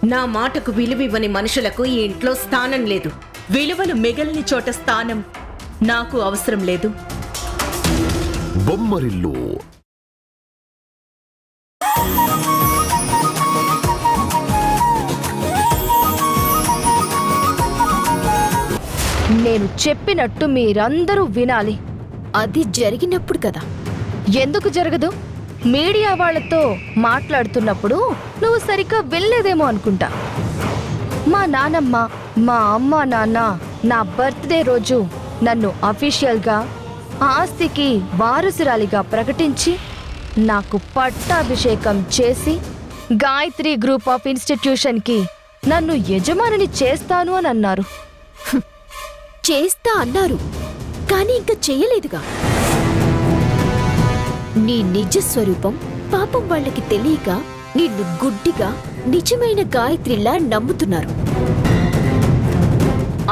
నా మాటకు విలువివ్వని మనుషులకు ఈ ఇంట్లో స్థానం లేదు. విలువలు మిగలని చోట స్థానం నాకు అవసరం లేదు. బొమ్మరిల్లు నేను చెప్పినట్టు మీరందరూ వినాలి. అది జరిగినప్పుడు కదా. ఎందుకు జరగదు? మీడియా వాళ్ళతో మాట్లాడుతున్నప్పుడు నువ్వు సరిగ్గా వెళ్ళలేదేమో అనుకుంటా. మా నానమ్మ, మా అమ్మ నాన్న నా బర్త్డే రోజు నన్ను అఫీషియల్గా ఆస్తికి వారసురాలిగా ప్రకటించి నాకు పట్టాభిషేకం చేసి గాయత్రి గ్రూప్ ఆఫ్ ఇన్స్టిట్యూషన్కి నన్ను యజమానిని చేస్తాను అని అన్నారు. చేస్తా అన్నారు, కానీ ఇంకా చెయ్యలేదుగా. నీ నిజ స్వరూపం పాపం వాళ్ళకి తెలియక నిన్ను గుడ్డిగా నిజమైన గాయత్రిలా నమ్ముతున్నారు.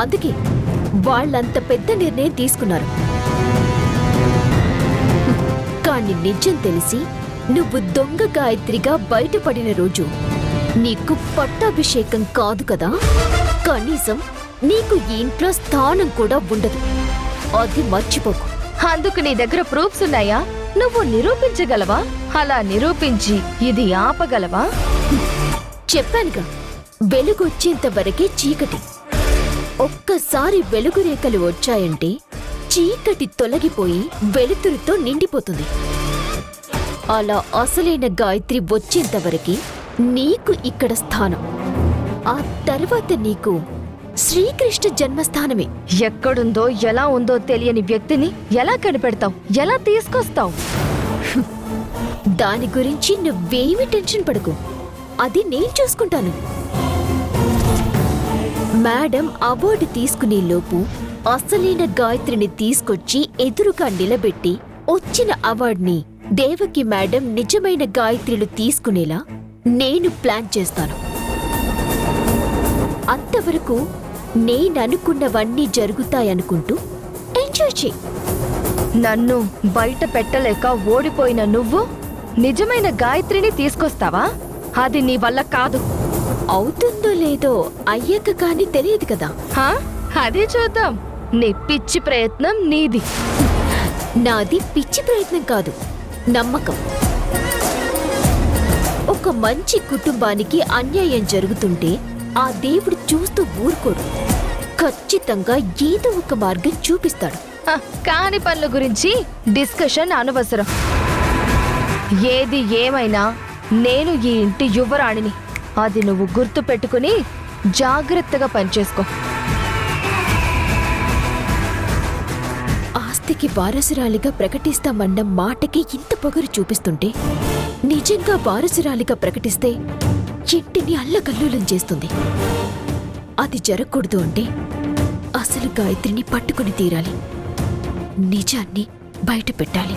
అందుకే వాళ్ళంత పెద్ద నిర్ణయం తీసుకున్నారు. కానీ నిజం తెలిసి నువ్వు దొంగ గాయత్రిగా బయటపడిన రోజు నీకు పట్టాభిషేకం కాదు కదా, కనీసం నీకు ఈ ఇంట్లో స్థానం కూడా ఉండదు. అది మర్చిపోకు. అందుకు నీ దగ్గర ప్రూఫ్స్ ఉన్నాయా? నువ్వు నిరూపించగలవా? అలా నిరూపించి ఇది ఆపగలవా? చెప్పానుగా, వెలుగొచ్చేంత వరకే చీకటి. ఒక్కసారి వెలుగు రేఖలు వచ్చాయంటే చీకటి తొలగిపోయి వెలుతురుతో నిండిపోతుంది. అలా అసలైన గాయత్రి వచ్చేంత వరకే నీకు ఇక్కడ స్థానం. ఆ తర్వాత నీకు శ్రీకృష్ణ జన్మస్థానమే. ఎక్కడుందో ఎలా ఉందో తెలియని వ్యక్తిని ఎలా కనిపెడతావు? ఎలా తీసుకొస్తావు? దాని గురించి నువ్వేమీ టెన్షన్ పడకు, అది నేను చూసుకుంటాను. మేడం అవార్డు తీసుకునే లోపు అసలైన గాయత్రిని తీసుకొచ్చి ఎదురుగా నిలబెట్టి వచ్చిన అవార్డుని దేవకి మేడం నిజమైన గాయత్రిలు తీసుకునేలా నేను ప్లాన్ చేస్తాను. అంతవరకు నేననుకున్నవన్నీ జరుగుతాయనుకుంటూ ఎంజాయ్ చెయ్యి. నన్ను బయట పెట్టలేక ఓడిపోయిన నువ్వు నిజమైన గాయత్రిని తీసుకొస్తావా? అది నీ వల్ల కాదు. అవుతుందో లేదో అయ్యాక కానీ తెలియదు కదా. హా? అదే చూద్దాం. నీ పిచ్చి ప్రయత్నం నీది. నాది పిచ్చి ప్రయత్నం కాదు, నమ్మకం. ఒక మంచి కుటుంబానికి అన్యాయం జరుగుతుంటే ఆ దేవుడు చూస్తూ ఊరుకోడు. ఖచ్చితంగా ఏదో ఒక మార్గం చూపిస్తాడు. హ, కాని పనుల గురించి డిస్కషన్ అనవసరం. ఏది ఏమైనా నేను ఈ ఇంటి యువరాణిని. అది నువ్వు గుర్తు పెట్టుకుని జాగ్రత్తగా పనిచేసుకో. ఆస్తికి వారసురాలిగా ప్రకటిస్తామన్న మాటకి ఇంత పొగరు చూపిస్తుంటే నిజంగా వారసురాలిగా ప్రకటిస్తే ఇంటిని అల్లకల్లోలం చేస్తుంది. అది జరగకూడదు అంటే అసలు గాయత్రిని పట్టుకుని తీరాలి. నిజాన్ని బయట పెట్టాలి.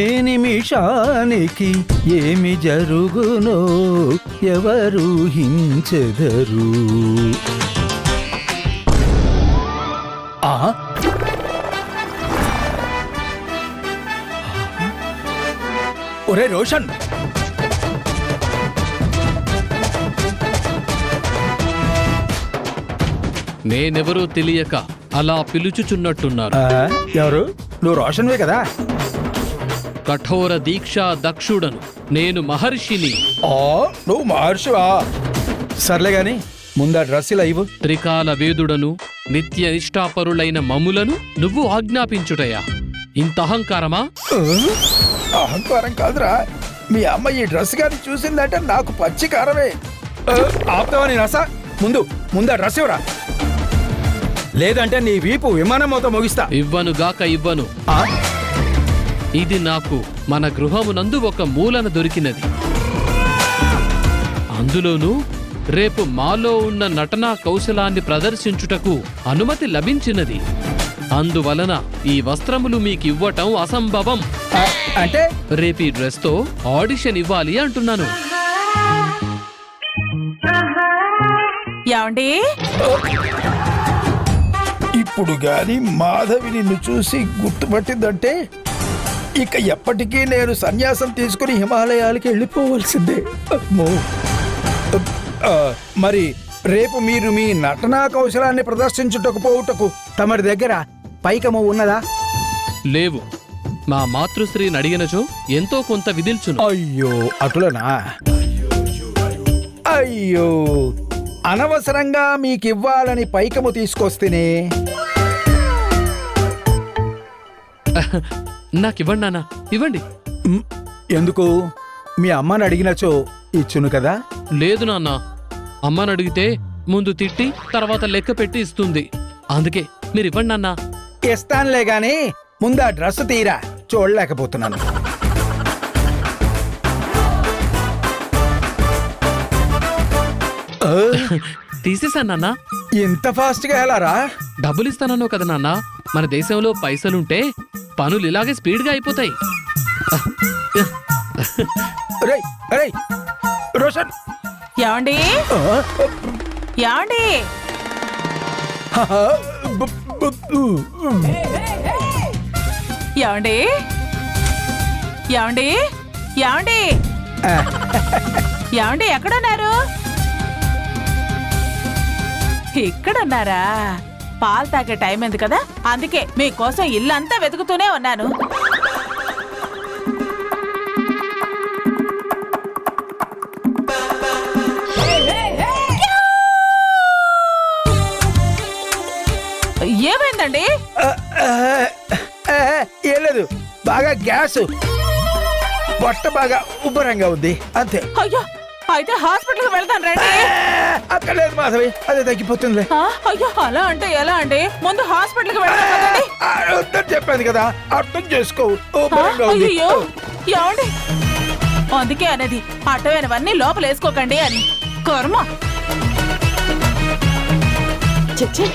ఏ నిమిషానికి ఏమి జరుగునో ఎవరు హించెదరు. ఒరే రోషన్, నేనెవరో తెలియక అలా పిలుచుచున్నట్టున్నారు. ఎవరు? నువ్వు రోషన్వే కదా? కఠోర దీక్షా దక్షుడను నేను, మహర్షిని. నువ్వు మహర్షివా? సర్లే గాని ముందా డ్రెస్ ఇలా ఇవ్వు. త్రికాల వేదుడను నిత్య నిష్ఠాపరులైన మమ్ములను నువ్వు ఆజ్ఞాపించుటయా? ఇంత అహంకారమా? అహంకారం కాదురా, మీ అమ్మ ఈ డ్రెస్ గాని చూసిందంటే నాకు పచ్చికారమే. ఆపుతావా నీ రస? ముందా డ్రెస్ ఇవ్వరా, లేదంటే నీ వీపు విమానం మొత్తం ముగిస్తా. ఇవ్వనుగాక ఇవ్వను. ఇది నాకు మన గృహమునందు ఒక మూలన దొరికినది. అందులోనూ రేపు మాలో ఉన్న నటనా కౌశలాన్ని ప్రదర్శించుటకు అనుమతి లభించినది. అందువలన ఈ వస్త్రములు మీకివ్వటం అసంభవం. అంటే రేపీ డ్రెస్తో ఆడిషన్ ఇవ్వాలి అంటున్నాను. ఏమండి? ఇప్పుడు గాని మాధవి నిన్ను చూసి గుర్తుపట్టిందంటే ఇక ఎప్పటికీ నేను సన్యాసం తీసుకుని హిమాలయాలకి వెళ్ళిపోవలసిందే. అమ్మో. మరి రేపు మీరు మీ నటనా కౌశలాన్ని ప్రదర్శించుటకు తమరి దగ్గర పైకము ఉన్నదా? లేవు. మా మాతృశ్రీని అడిగినచో ఎంతో కొంత విధిల్చును. అయ్యో అటులనా? అయ్యో, అనవసరంగా మీకివ్వాలని పైకము తీసుకొస్తేనే. నాకివ్వండి నాన్న, ఇవ్వండి. ఎందుకు? మీ అమ్మని అడిగినచో ఇచ్చును కదా. లేదు నాన్న, అమ్మని అడిగితే ముందు తిట్టి తర్వాత లెక్క పెట్టి ఇస్తుంది. అందుకే మీరు ఇవ్వండి నాన్న. ఇస్తానులే గాని ముందు ఆ డ్రెస్ తీరా, చూడలేకపోతున్నాను. తీసేశాను నాన్న. ఇంత ఫాస్ట్ గా ఎలారా? డబ్బులు ఇస్తానన్నావు కదా నాన్న. మన దేశంలో పైసలుంటే పనులు ఇలాగే స్పీడ్గా అయిపోతాయి. రేయ్, రేయ్, రోషన్. ఏమండి ఏమండి ఏమండి ఏమండి ఏమండి ఏమండి ఎక్కడున్నారు? ఇక్కడున్నారా? పాలు తాగే టైం ఉంది కదా, అందుకే మీకోసం ఇల్లంతా వెతుకుతూనే ఉన్నాను. ఏమైందండి? ఏం లేదు, బాగా గ్యాస్, పొట్ట బాగా ఉబ్బరంగా ఉంది అంతే. అయ్యో, అయితే హాస్పిటల్కి వెళ్తాను రండి. అక్కడ లేదు మాధవి, అదే తగ్గిపోతుందిలే. అయ్యో, అలా అంటే ఎలా అండి? ముందు హాస్పిటల్కి వెళ్తాను. వద్దని చెప్పాను కదా, అర్థం చేసుకో. ఉబ్బరంగా ఉంది. అయ్యో ఏమండి, అందుకే అనేది అట్టమైనవన్నీ లోపల వేసుకోకండి అని. కర్మ. చిచ్చి.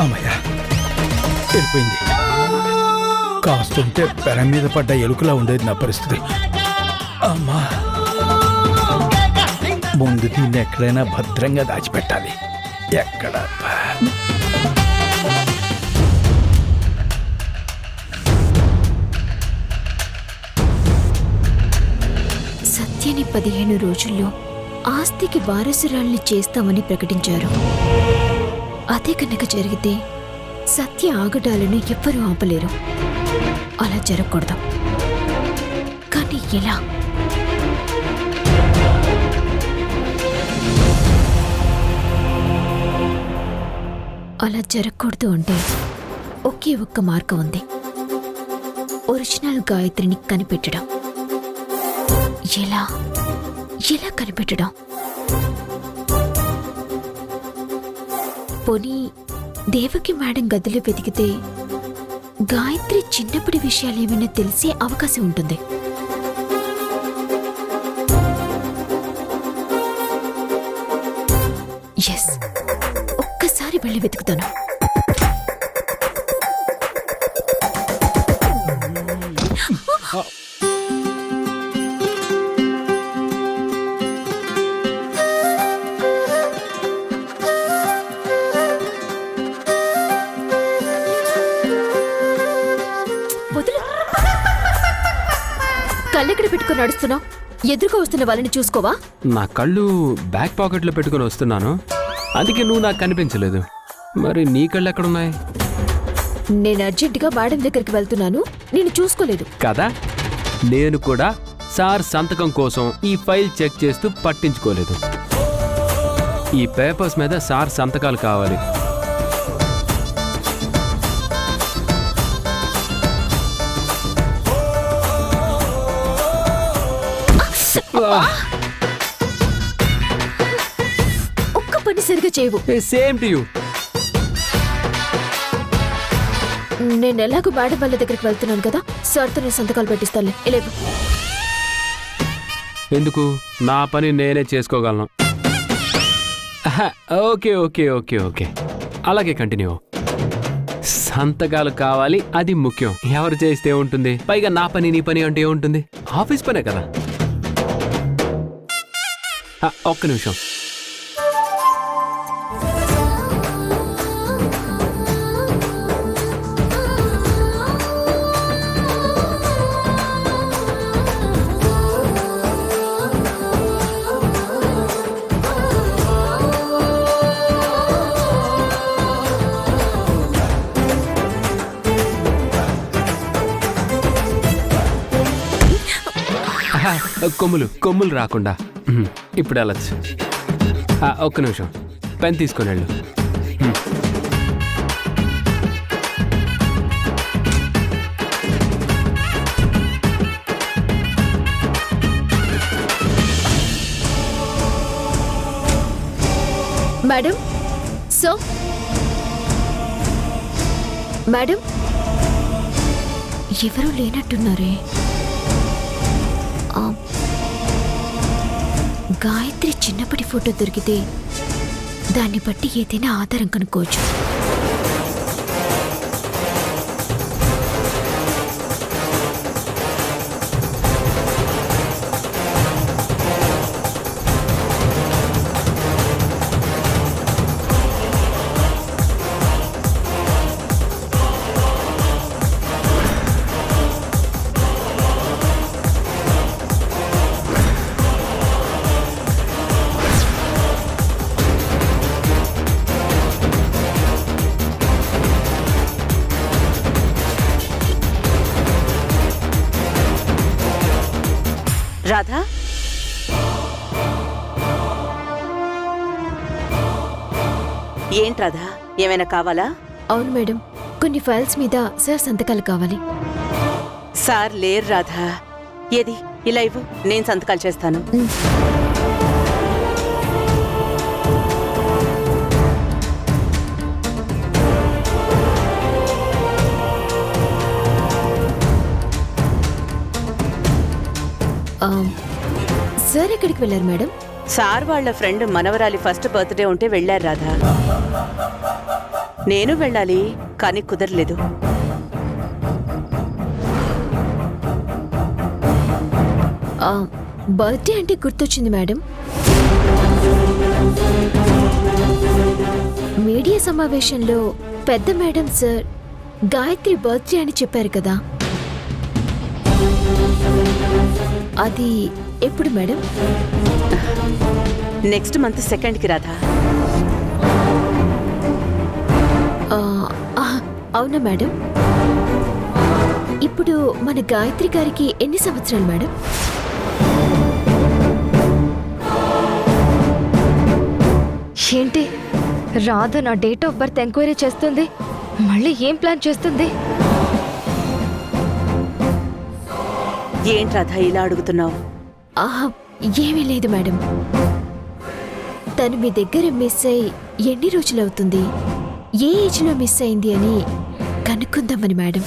అమ్మయ్యా, వెళ్ళిపోయింది. కాస్తుంటే పెరం మీద పడ్డ ఎలుకలా ఉండేది నా పరిస్థితి. అమ్మా, ముందు దీన్ని ఎక్కడైనా భద్రంగా దాచిపెట్టాలి. ఎక్కడ? సత్యని 15 రోజుల్లో ఆస్తికి వారసురాల్ని చేస్తామని ప్రకటించారు. అదే కనుక జరిగితే సత్య ఆగడాలను ఎవ్వరూ ఆపలేరు. అలా జరగకూడదు. కానీ ఎలా? అలా జరగకూడదు అంటే ఒకే ఒక్క మార్గం ఉంది. ఒరిజినల్ గాయత్రిని కనిపెట్టడం. ఎలా ఎలా కనిపెట్టడం? పోనీ దేవకి మేడం గదిలో వెతికితే గాయత్రి చిన్నప్పటి విషయాలేమైనా తెలిసే అవకాశం ఉంటుంది. ఎస్, ఒక్కసారి వెళ్ళి వెతుకుతాను. కళ్ళెక్కడ పెట్టుకుని నడుస్తున్నావు? ఎదురుగా వస్తున్న వాళ్ళని చూసుకోవా? నా కళ్ళు బ్యాక్ పాకెట్లో పెట్టుకుని వస్తున్నాను, అందుకే నువ్వు నాకు కనిపించలేదు. మరి నీ కళ్ళు ఎక్కడున్నాయి? నేను అర్జెంటుగా మేడం దగ్గరికి వెళ్తున్నాను, నేను చూసుకోలేదు కదా. నేను కూడా సార్ సంతకం కోసం ఈ ఫైల్ చెక్ చేస్తూ పట్టించుకోలేదు. ఈ పేపర్స్ మీద సార్ సంతకాలు కావాలి. ఒక్క పని సరిగా చేయవు. Same to you. నేను ఎలాగో మేడం వాళ్ళ దగ్గరికి వెళ్తున్నాను కదా, సార్తో నేను సంతకాలు పెట్టిస్తానులే. ఇలాగ ఎందుకు? నా పని నేనే చేసుకోగలను. ఓకే ఓకే ఓకే ఓకే, అలాగే కంటిన్యూ. సంతకాలు కావాలి, అది ముఖ్యం. ఎవరు చేస్తే ఉంటుంది? పైగా నా పని నీ పని అంటే ఏముంటుంది? ఆఫీస్ పనే కదా. ఒక్క నిమిషం. కొమ్ములు రాకుండా. ఇప్పుడు వెళ్ళచ్చు. ఒక్క నిమిషం, పెన్ తీసుకొని వెళ్ళు. మేడం, సో మేడం, ఎవరూ లేనట్టున్నారే. గాయత్రి చిన్నప్పటి ఫోటో దొరికితే దాన్ని బట్టి ఏదైనా ఆధారం కనుక్కోవచ్చు. రాధా, ఏంటి రాధా, ఏమైనా కావాలా? అవును మేడం, కొన్ని ఫైల్స్ మీద సార్ సంతకాలు కావాలి. సార్ లేరు రాధా. ఏది ఇలా ఇవ్వు, నేను సంతకాలు చేస్తాను. సార్ ఎక్కడికి వెళ్ళారు మేడం? సార్ వాళ్ళ ఫ్రెండ్ మనవరాలి ఫస్ట్ బర్త్డే ఉంటే వెళ్ళారు రాధా. నేను వెళ్ళాలి, కానీ కుదరలేదు. బర్త్డే అంటే గుర్తొచ్చింది మేడం. మీడియా సమావేశంలో పెద్ద మేడం సార్ గాయత్రి బర్త్డే అని చెప్పారు కదా, అది ఎప్పుడు మేడం? నెక్స్ట్ మంత్ 2కి రాధా. అవునా మేడం? ఇప్పుడు మన గాయత్రి గారికి ఎన్ని సంవత్సరాలు మేడం? ఏంటి రాధ నా డేట్ ఆఫ్ బర్త్ ఎంక్వైరీ చేస్తుంది? మళ్ళీ ఏం ప్లాన్ చేస్తుంది? ఏంటి రాధా ఇలా అడుగుతున్నావు? ఏమీ లేదు మేడం. తను మీ దగ్గర మిస్ అయి ఎన్ని రోజులవుతుంది, ఏ ఏజ్లో మిస్ అయింది అని కనుక్కుందామని మేడం.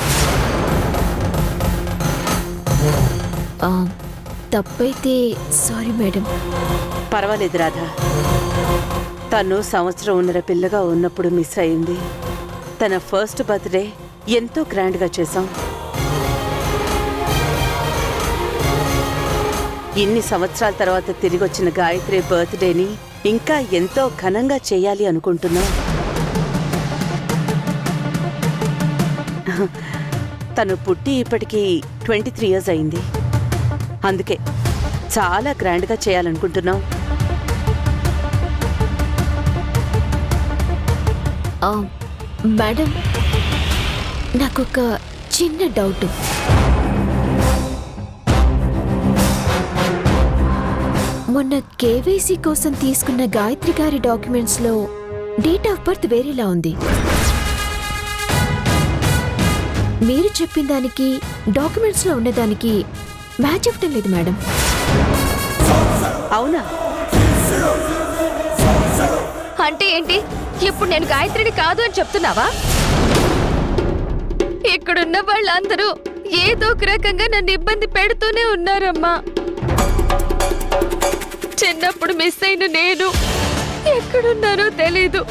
తప్పైతే సారీ మేడం. పర్వాలేదు రాధా. తను సంవత్సరం పిల్లగా ఉన్నప్పుడు మిస్ అయింది. తన ఫస్ట్ బర్త్డే ఎంతో గ్రాండ్గా చేశాం. ఇన్ని సంవత్సరాల తర్వాత తిరిగి వచ్చిన గాయత్రి బర్త్డేని ఇంకా ఎంతో ఘనంగా చేయాలి అనుకుంటున్నాం. తను పుట్టి ఇప్పటికీ 23 years అయింది. అందుకే చాలా గ్రాండ్గా చేయాలనుకుంటున్నాం. మేడం, నాకొక చిన్న డౌట్. మొన్న కేవైసీ కోసం తీసుకున్న గాయత్రి గారి డాక్యుమెంట్స్లో డేట్ ఆఫ్ బర్త్ వేరేలా ఉంది. మీరు చెప్పిన దానికి డాక్యుమెంట్స్లో ఉన్నదానికి మ్యాచ్ అవ్వటం లేదు మేడం. అవునా? అంటే ఏంటి? ఇప్పుడు నేను గాయత్రిని కాదు అని చెప్తున్నావా? ఇక్కడున్న వాళ్ళందరూ ఏదో ఒక రకంగా నన్ను ఇబ్బంది పెడుతూనే ఉన్నారమ్మా. చిన్నప్పుడు మిస్ అయిన నేను ఎక్కడున్నారో తెలీదు,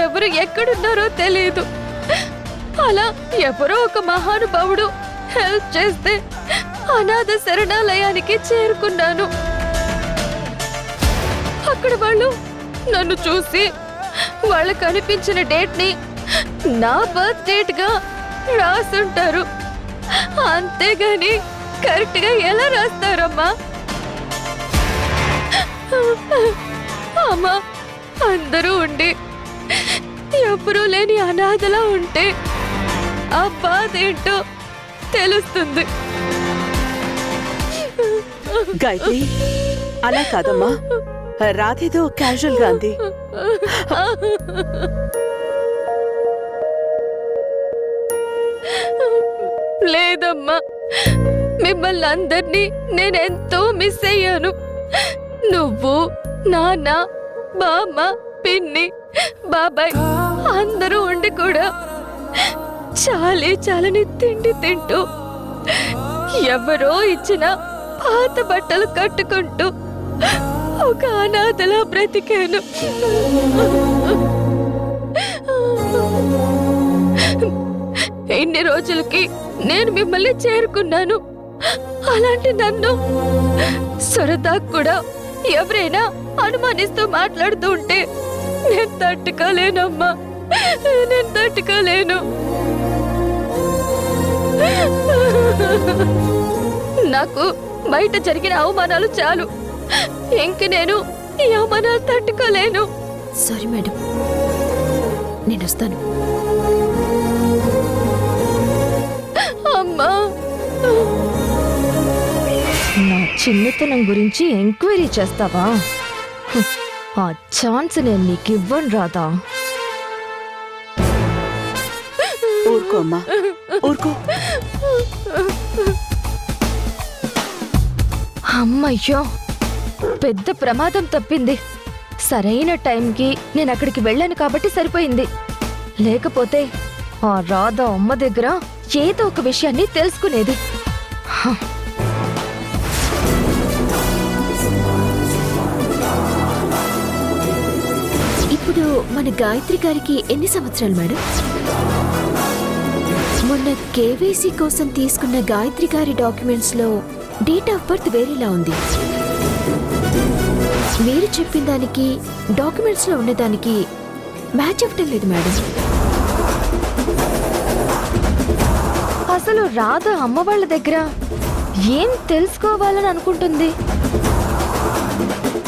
ఎవరు ఎక్కడున్నారో తెలీదు. అలా ఎవరో ఒక మహానుభావుడు హెల్ప్ చేస్తే అనాథ శరణాలయానికి చేరుకున్నాను. అక్కడ వాళ్ళు నన్ను చూసి వాళ్ళకు అనిపించిన డేట్ ని నా బర్త్ డేట్ గా రాసుంటారు. అంతేగాని కరెక్ట్ గా ఎలా రాస్తారమ్మా? అమ్మా, అందరూ ఉండి ఎవరూ లేని అనాథలా ఉంటే ఆ బాధ ఏంటో తెలుస్తుంది. గాయత్రి, అలా కాదమ్మా, రాధేదో క్యాజువల్ గా అంది. లేదమ్మా, మిమ్మల్ని అందరినీ నేనెంతో మిస్ అయ్యాను. నువ్వు, నాన్న, బామ్మ, పిన్ని, బాబాయ్ అందరూ ఉండి కూడా చాలని తిండి తింటూ ఎవరో ఇచ్చిన పాత బట్టలు కట్టుకుంటూ ఒక అనాథలా బ్రతికాను. ఇన్ని రోజులకి నేను మిమ్మల్ని చేరుకున్నాను. అలాంటి నన్ను సరదా కూడా ఎవరైనా అనుమానిస్తూ మాట్లాడుతూ ఉంటే నేను తట్టుకోలేనమ్మా, నేను తట్టుకోలేను. నాకు బయట జరిగిన అవమానాలు చాలు. ఇంక నేను ఈ అవమానాలు తట్టుకోలేను. సారీ మేడం, నేను వస్తాను. అమ్మా, నా చిన్నతనం గురించి ఎంక్వైరీ చేస్తావా? ఆ ఛాన్స్ నేను నీకు ఇవ్వను రాదా? ఊరుకో అమ్మా, ఊరుకో. అమ్మయ్యో, పెద్ద ప్రమాదం తప్పింది. సరైన టైంకి నేను అక్కడికి వెళ్ళాను కాబట్టి సరిపోయింది. లేకపోతే ఆ రాధా అమ్మ దగ్గర ఏదో ఒక విషయాన్ని తెలుసుకునేది. ఇప్పుడు మన గాయత్రి గారికి ఎన్ని సంవత్సరాలు మేడం? మొన్న కేవైసీ కోసం తీసుకున్న గాయత్రి గారి డాక్యుమెంట్స్ లో డేట్ ఆఫ్ బర్త్ వేరేలా ఉంది. మీరు చెప్పిన దానికి డాక్యుమెంట్స్ లో ఉన్నదానికి మ్యాచ్ అవ్వటం లేదు మేడం. అసలు రాధ అమ్మ వాళ్ళ దగ్గర ఏం తెలుసుకోవాలని అనుకుంటుంది?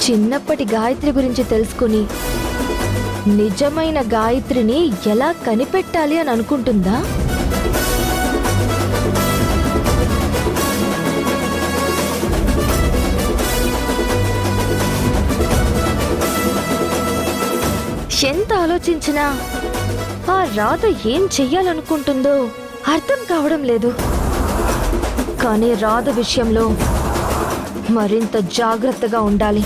చిన్నప్పటి గాయత్రి గురించి తెలుసుకుని నిజమైన గాయత్రిని ఎలా కనిపెట్టాలి అని అనుకుంటుందా? ఎంత ఆలోచించినా ఆ రాధ ఏం చెయ్యాలనుకుంటుందో అర్థం కావడం లేదు. కానీ రాధ విషయంలో మరింత జాగ్రత్తగా ఉండాలి.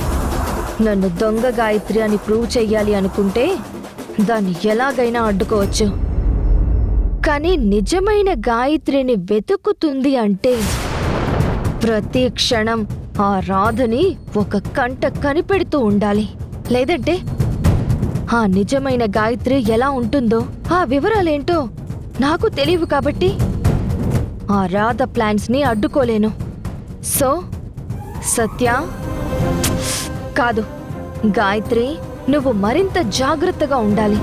నన్ను దొంగ గాయత్రి అని ప్రూవ్ చెయ్యాలి అనుకుంటే దాన్ని ఎలాగైనా అడ్డుకోవచ్చు. కానీ నిజమైన గాయత్రిని వెతుకుతుంది అంటే ప్రతి క్షణం ఆ రాధని ఒక కంట కనిపెడుతూ ఉండాలి. లేదంటే ఆ నిజమైన గాయత్రి ఎలా ఉంటుందో ఆ వివరాలేంటో నాకు తెలియవు. కాబట్టి ఆ రాధ ప్లాన్స్ ని అడ్డుకోలేను. సో సత్య కాదు, గాయత్రి, నువ్వు మరింత జాగ్రత్తగా ఉండాలి.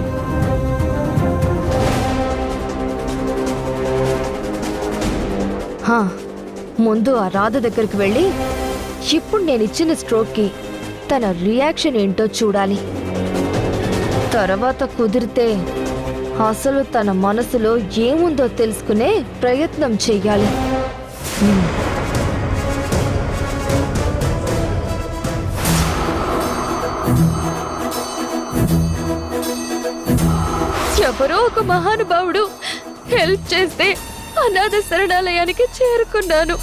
ముందు ఆ రాధ దగ్గరికి వెళ్ళి ఇప్పుడు నేనిచ్చిన స్ట్రోక్కి తన రియాక్షన్ ఏంటో చూడాలి. తర్వాత కుదిరితే అసలు తన మనసులో ఏముందో తెలుసుకునే ప్రయత్నం చెయ్యాలి. ఎవరో ఒక మహానుభావుడు హెల్ప్ చేస్తే అనాథ శరణాలయానికి చేరుకున్నాను.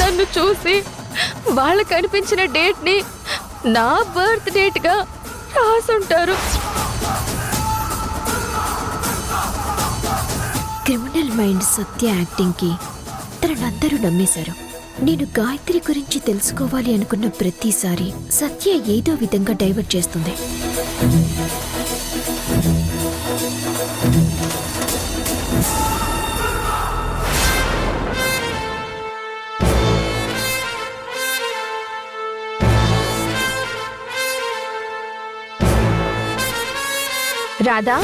నన్ను చూసి వాళ్ళకు అనిపించిన డేట్ ని నా బర్త్ డేట్ గా రాసుంటారు. క్రిమినల్ మైండ్ సత్య యాక్టింగ్ కి తనందరూ నమ్మేశారు. నేను గాయత్రి గురించి తెలుసుకోవాలి అనుకున్న ప్రతిసారి సత్య ఏదో విధంగా డైవర్ట్ చేస్తుంది. రాధా,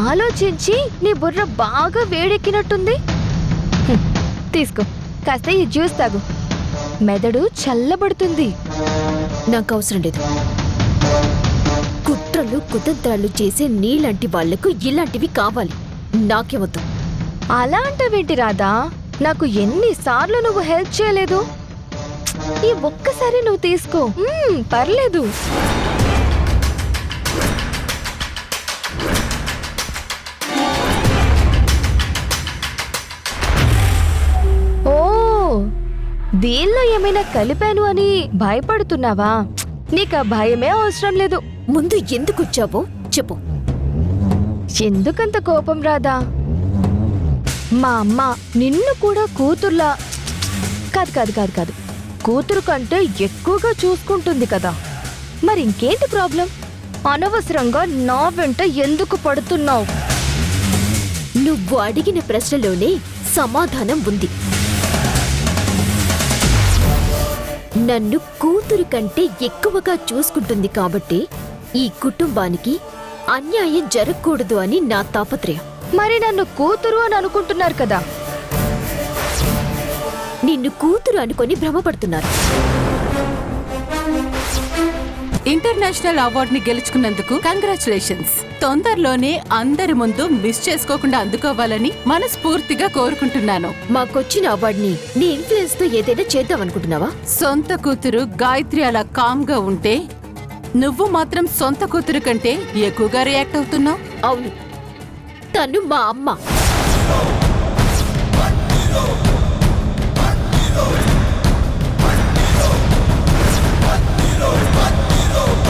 ఆలోచించి నీ బుర్ర బాగా వేడెక్కినట్టుంది. హ్మ్, తీసుకో, కాస్త ఈ జ్యూస్ తాగు. మెదడు చల్లబడుతుంది. నాకు అవసరం లేదు. కుట్రలు కుతంత్రాలు చేసే నీలాంటి వాళ్లకు ఇలాంటివి కావాలి. నాకేవద్దు. అలా అంటావేంటి రాధా? నాకు ఎన్నిసార్లు నువ్వు హెల్ప్ చేయలేదు. ఈ ఒక్కసారి నువ్వు తీసుకో. పర్లేదు. ఓ, దీనిలో ఏమైనా కలిపాను అని భయపడుతున్నావా? నీకు ఆ భయమే అవసరం లేదు. ముందు ఎందుకు వచ్చావో చెప్పు. ఎందుకంత కోపం రాదా? మా అమ్మ నిన్ను కూడా కూతుర్లా కాదు కాదు కాదు కాదు కూతురు కంటే ఎక్కువగా చూసుకుంటుంది కదా. మరి ఇంకేంటి ప్రాబ్లం? అనవసరంగా నా వెంట ఎందుకు పడుతున్నావు? నువ్వు అడిగిన ప్రశ్నలోనే సమాధానం ఉంది. నన్ను కూతురు కంటే ఎక్కువగా చూసుకుంటుంది కాబట్టి ఈ కుటుంబానికి అన్యాయం జరగకూడదు అని నా తాపత్రయం. మరి నన్ను కూతురు అని అనుకుంటున్నారు కదా. నిన్ను కూతురు అనుకొని భ్రమపడుతున్నారు. ఇంటర్నేషనల్ అవార్డ్ ని గెలుచుకున్నందుకు కంగ్రాచులేషన్స్. తొందరలోనే అందరి ముందు మిస్ చేసుకోకుండా అందుకోవాలని మనస్ఫూర్తిగా కోరుకుంటున్నాను. మాకొచ్చిన అవార్డుని నీ ఇన్ఫ్లుయెన్స్ తో ఏదైనా చేద్దాం అనుకుంటున్నావా? సొంత కూతురు గాయత్రి అలా కామ్ గా ఉంటే నువ్వు మాత్రం సొంత కూతురు కంటే ఎక్కువగా రియాక్ట్ అవుతున్నావు. అవును, తను మా అమ్మ.